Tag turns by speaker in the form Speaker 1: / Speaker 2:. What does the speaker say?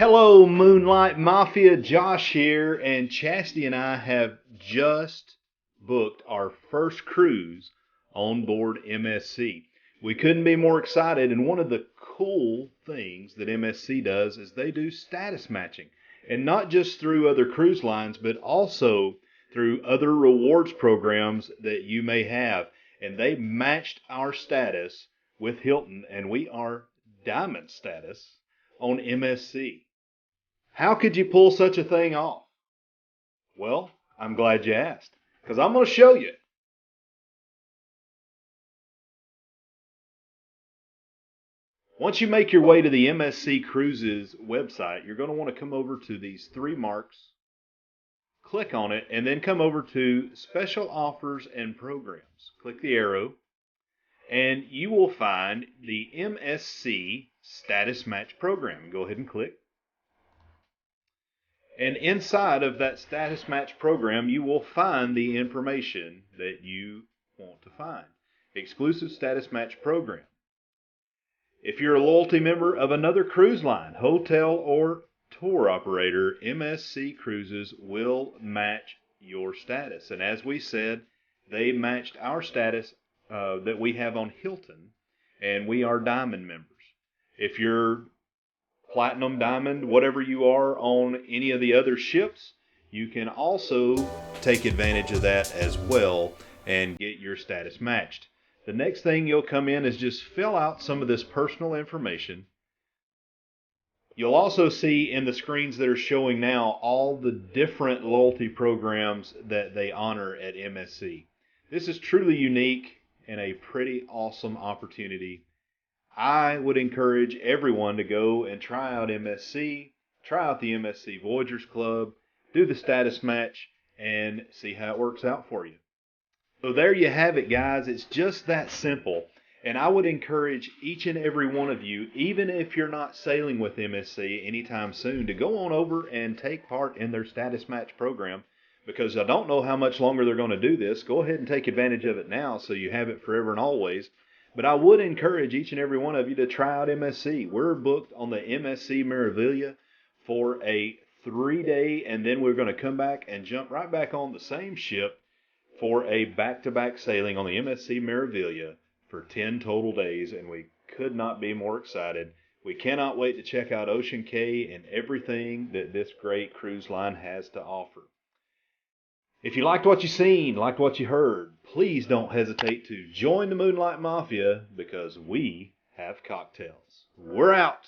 Speaker 1: Hello, Moonlight Mafia. Josh here, and Chastity and I have just booked our first cruise on board MSC. We couldn't be more excited, and one of the cool things that MSC does is they do status matching, and not just through other cruise lines, but also through other rewards programs that you may have. And they matched our status with Hilton, and we are diamond status on MSC. How could you pull such a thing off? Well, I'm glad you asked, because I'm going to show you. Once you make your way to the MSC Cruises website, you're going to want to come over to these three marks, click on it, and then come over to Special Offers and Programs. Click the arrow, and you will find the MSC Status Match Program. Go ahead and click. And inside of that status match program, you will find the information that you want to find. Exclusive status match program. If you're a loyalty member of another cruise line, hotel, or tour operator, MSC Cruises will match your status. And as we said, they matched our status that we have on Hilton, and we are Diamond members. If you're Platinum, Diamond, whatever you are on any of the other ships, you can also take advantage of that as well and get your status matched. The next thing you'll come in is just fill out some of this personal information. You'll also see in the screens that are showing now all the different loyalty programs that they honor at MSC. This is truly unique and a pretty awesome opportunity. I would encourage everyone to go and try out MSC, try out the MSC Voyagers Club, do the status match, and see how it works out for you. So there you have it, guys. It's just that simple. And I would encourage each and every one of you, even if you're not sailing with MSC anytime soon, to go on over and take part in their status match program, because I don't know how much longer they're going to do this. Go ahead and take advantage of it now so you have it forever and always. But I would encourage each and every one of you to try out MSC. We're booked on the MSC Meraviglia for a 3-day, and then we're going to come back and jump right back on the same ship for a back-to-back sailing on the MSC Meraviglia for 10 total days, and we could not be more excited. We cannot wait to check out Ocean Cay and everything that this great cruise line has to offer. If you liked what you seen, liked what you heard, please don't hesitate to join the Moonlight Mafia, because we have cocktails. We're out.